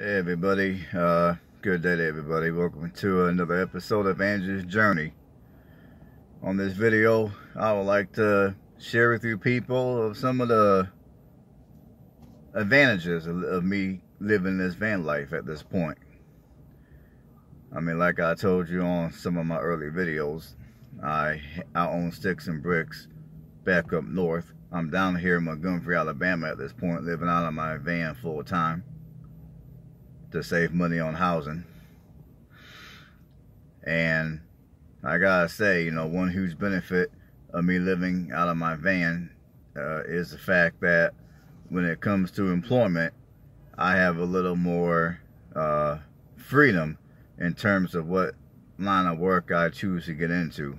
Hey everybody, good day to everybody. Welcome to another episode of Andrew's Journey. On this video, I would like to share with you people of some of the advantages of me living this van life at this point. I mean, like I told you on some of my early videos, I own sticks and bricks back up north. I'm down here in Montgomery, Alabama at this point, living out of my van full time to save money on housing. And I gotta say, one huge benefit of me living out of my van is the fact that when it comes to employment, I have a little more freedom in terms of what line of work I choose to get into.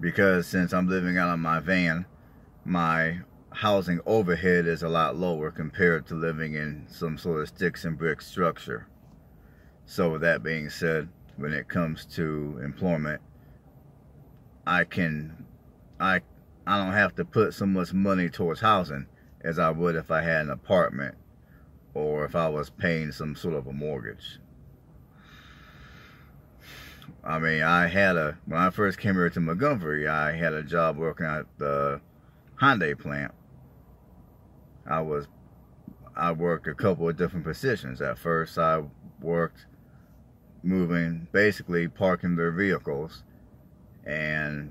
Because since I'm living out of my van, my housing overhead is a lot lower compared to living in some sort of sticks and brick structure. So with that being said, when it comes to employment, I don't have to put so much money towards housing as I would if I had an apartment or if I was paying some sort of a mortgage. I mean, when I first came here to Montgomery, I had a job working at the Hyundai plant. I worked a couple of different positions. At first, I worked parking their vehicles, and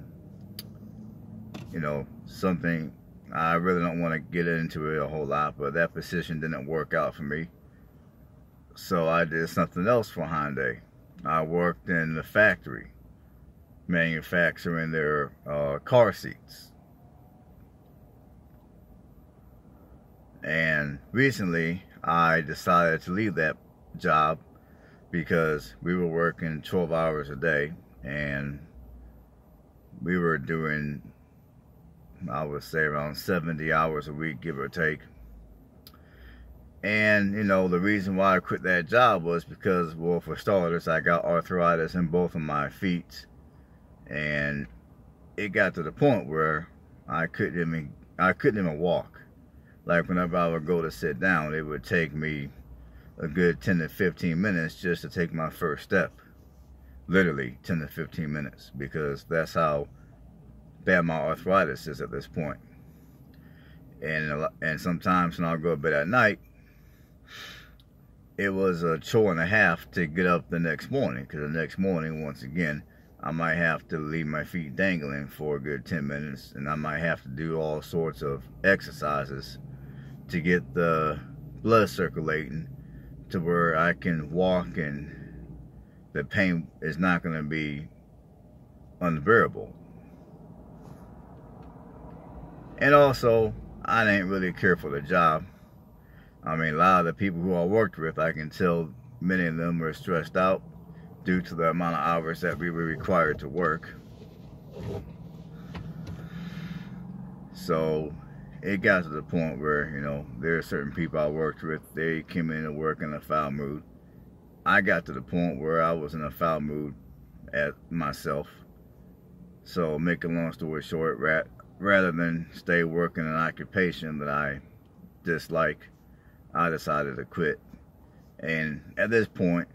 something I really don't want to get into it a whole lot, but that position didn't work out for me. So I did something else for Hyundai. I worked in the factory, manufacturing their car seats. And recently, I decided to leave that job because we were working 12 hours a day, and we were doing, I would say, around 70 hours a week, give or take. And, the reason why I quit that job was because, well, for starters, I got arthritis in both of my feet. And it got to the point where I couldn't even walk. Like, whenever I would go to sit down, it would take me a good 10 to 15 minutes just to take my first step. Literally 10 to 15 minutes, because that's how bad my arthritis is at this point. And sometimes when I go to bed at night, it was a chore and a half to get up the next morning, because the next morning, once again, I might have to leave my feet dangling for a good 10 minutes, and I might have to do all sorts of exercises to get the blood circulating to where I can walk and the pain is not going to be unbearable. And also, I didn't really care for the job. I mean, a lot of the people who I worked with, I can tell many of them were stressed out due to the amount of hours that we were required to work. So it got to the point where, there are certain people I worked with, they came in to work in a foul mood. I got to the point where I was in a foul mood at myself. So, make a long story short, rather than stay working an occupation that I dislike, I decided to quit. And at this point,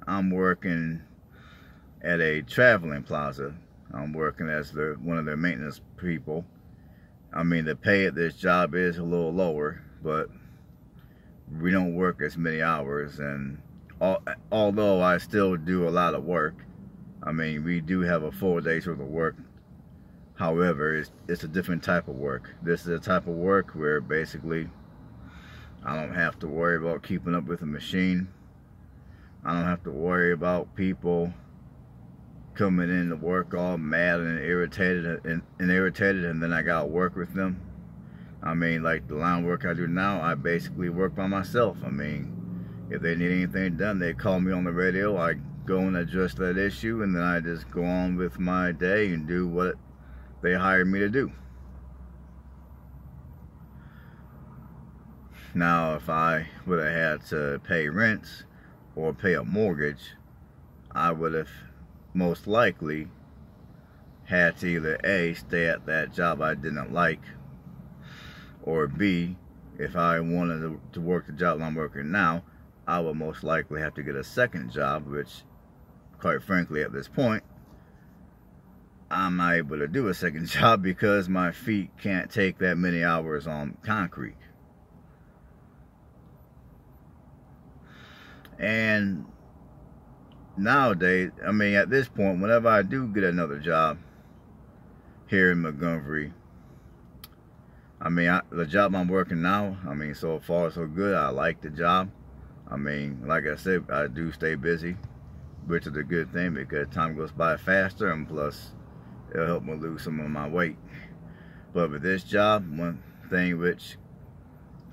I'm working at a traveling plaza. I'm working as one of their maintenance people. I mean, the pay at this job is a little lower, but we don't work as many hours. And although I still do a lot of work, I mean, we do have a 4 days worth of work. However, it's a different type of work. This is a type of work where basically I don't have to worry about keeping up with the machine. I don't have to worry about people coming in to work all mad and irritated and then I gotta work with them. I mean, like the line work I do now, I basically work by myself. I mean, if they need anything done, they call me on the radio, I go and address that issue, and then I just go on with my day and do what they hired me to do. Now, if I would have had to pay rents or pay a mortgage, I would have most likely had to either A, stay at that job I didn't like, or B, if I wanted to work the job I'm working now, I would most likely have to get a second job, which, quite frankly, at this point, I'm not able to do a second job because my feet can't take that many hours on concrete. And nowadays, I mean, at this point, whenever I do get another job here in Montgomery, I mean, the job I'm working now, I mean, so far so good. I like the job. I mean, like I said, I do stay busy, which is a good thing because time goes by faster, and plus it'll help me lose some of my weight. But with this job, one thing which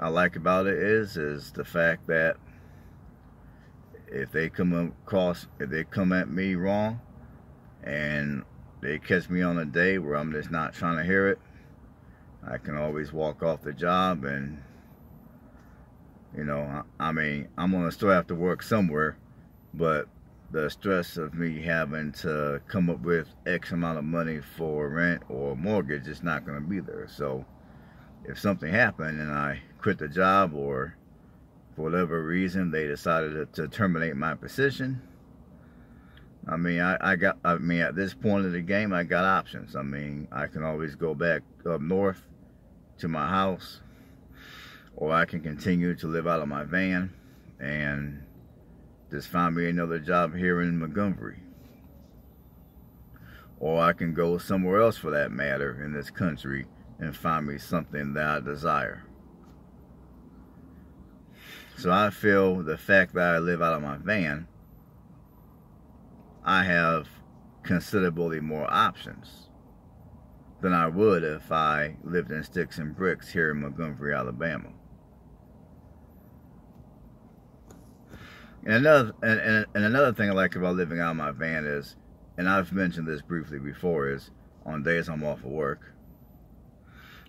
I like about it is the fact that if they come at me wrong and they catch me on a day where I'm just not trying to hear it, I can always walk off the job. And you know, I mean, I'm gonna still have to work somewhere, but the stress of me having to come up with X amount of money for rent or mortgage is not gonna be there. So if something happened and I quit the job, or for whatever reason they decided to terminate my position, I mean, I mean, at this point of the game, I got options. I mean, I can always go back up north to my house, or I can continue to live out of my van and just find me another job here in Montgomery. Or I can go somewhere else, for that matter, in this country and find me something that I desire. So I feel the fact that I live out of my van, I have considerably more options than I would if I lived in sticks and bricks here in Montgomery, Alabama. And another thing I like about living out of my van is, and I've mentioned this briefly before, is on days I'm off of work,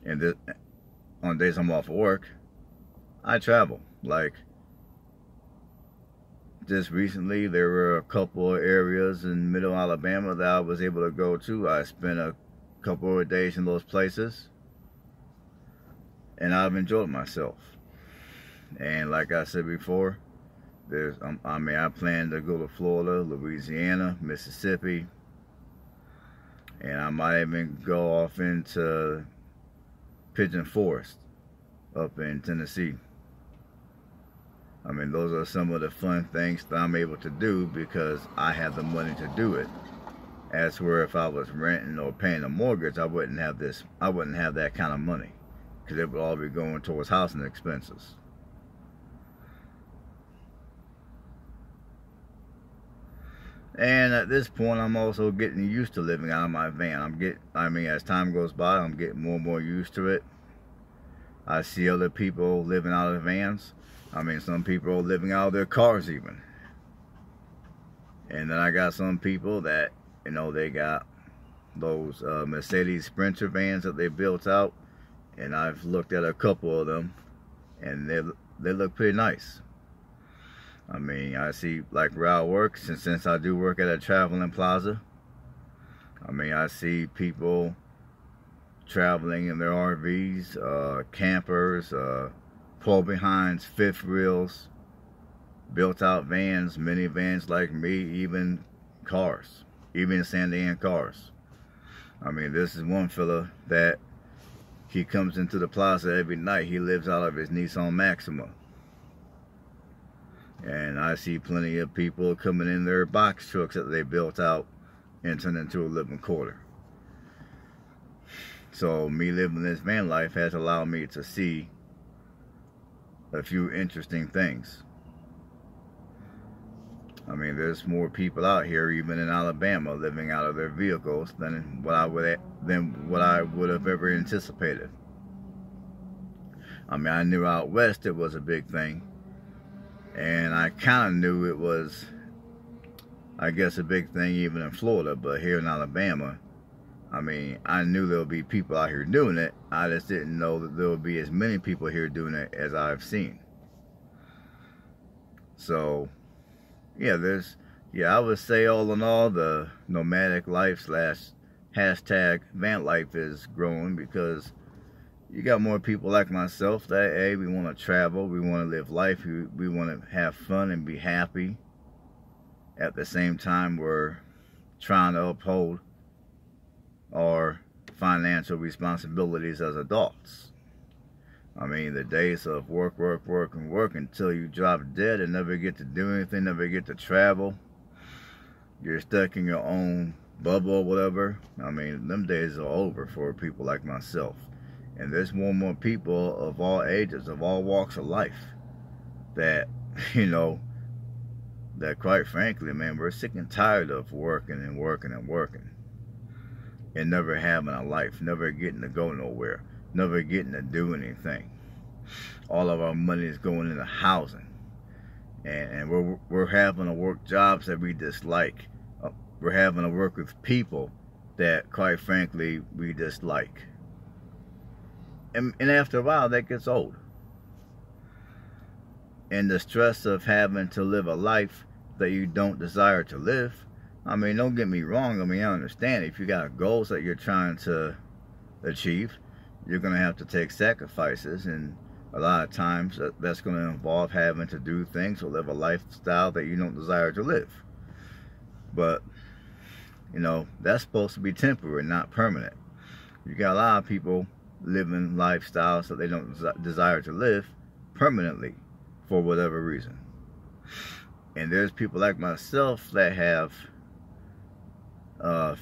on days I'm off of work, I travel. Like, just recently, there were a couple of areas in middle Alabama that I was able to go to. I spent a couple of days in those places, and I've enjoyed myself. And like I said before, I mean, I plan to go to Florida, Louisiana, Mississippi, and I might even go off into Pigeon Forest up in Tennessee. I mean, those are some of the fun things that I'm able to do because I have the money to do it. As where if I was renting or paying a mortgage, I wouldn't have that kind of money, because it would all be going towards housing expenses. And at this point, I'm also getting used to living out of my van. I mean, as time goes by, I'm getting more and more used to it. I see other people living out of vans. I mean, some people are living out of their cars even. And then I got some people that, you know, they got those Mercedes Sprinter vans that they built out. And I've looked at a couple of them, and they look pretty nice. I mean, I see, like, where I work, since I do work at a traveling plaza, I mean, I see people traveling in their RVs, campers, pull-behinds, fifth wheels, built-out vans, minivans like me, even cars, even sedan cars. I mean, this is one fella that he comes into the plaza every night. He lives out of his Nissan Maxima. And I see plenty of people coming in their box trucks that they built out and turned into a living quarter. So me living this van life has allowed me to see a few interesting things. I mean, there's more people out here, even in Alabama, living out of their vehicles than what I would have ever anticipated. I mean, I knew out west it was a big thing. And I kind of knew it was, I guess, a big thing even in Florida. But here in Alabama, I mean, I knew there would be people out here doing it. I just didn't know that there would be as many people here doing it as I've seen. So, yeah, I would say all in all, the nomadic life / hashtag van life is growing because, you got more people like myself that, hey, we want to travel, we want to live life, we want to have fun and be happy. At the same time, we're trying to uphold our financial responsibilities as adults. I mean, the days of work, work, work, and work until you drop dead and never get to do anything, never get to travel. You're stuck in your own bubble or whatever. I mean, them days are over for people like myself. And there's more and more people of all ages, of all walks of life, that, you know, that quite frankly, man, we're sick and tired of working and working and working. And never having a life, never getting to go nowhere, never getting to do anything. All of our money is going into housing, and we're having to work jobs that we dislike. We're having to work with people that, quite frankly, we dislike. And after a while, that gets old. And the stress of having to live a life that you don't desire to live. I mean, don't get me wrong. I mean, I understand if you got goals that you're trying to achieve, you're going to have to take sacrifices. And a lot of times that's going to involve having to do things or live a lifestyle that you don't desire to live. But, you know, that's supposed to be temporary, not permanent. You got a lot of people living lifestyles that they don't desire to live permanently for whatever reason. And there's people like myself that have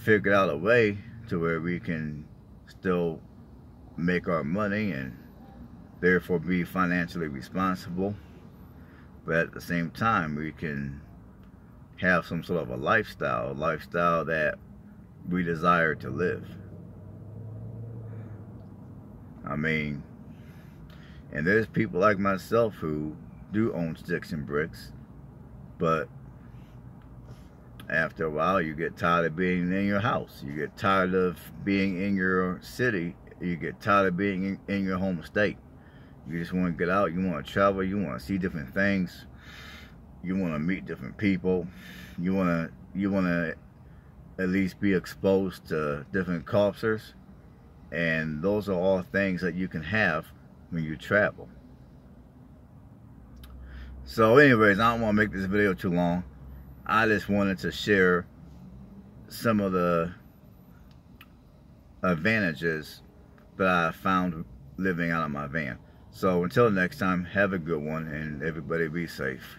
figured out a way to where we can still make our money and therefore be financially responsible, but at the same time we can have some sort of a lifestyle that we desire to live. I mean, and there's people like myself who do own sticks and bricks, but after a while you get tired of being in your house, you get tired of being in your city, you get tired of being in your home state. You just want to get out, you want to travel, you want to see different things, you want to meet different people, you want to at least be exposed to different cultures. And those are all things that you can have when you travel. So anyways, I don't want to make this video too long. I just wanted to share some of the advantages that I found living out of my van. So until next time, have a good one, and everybody be safe.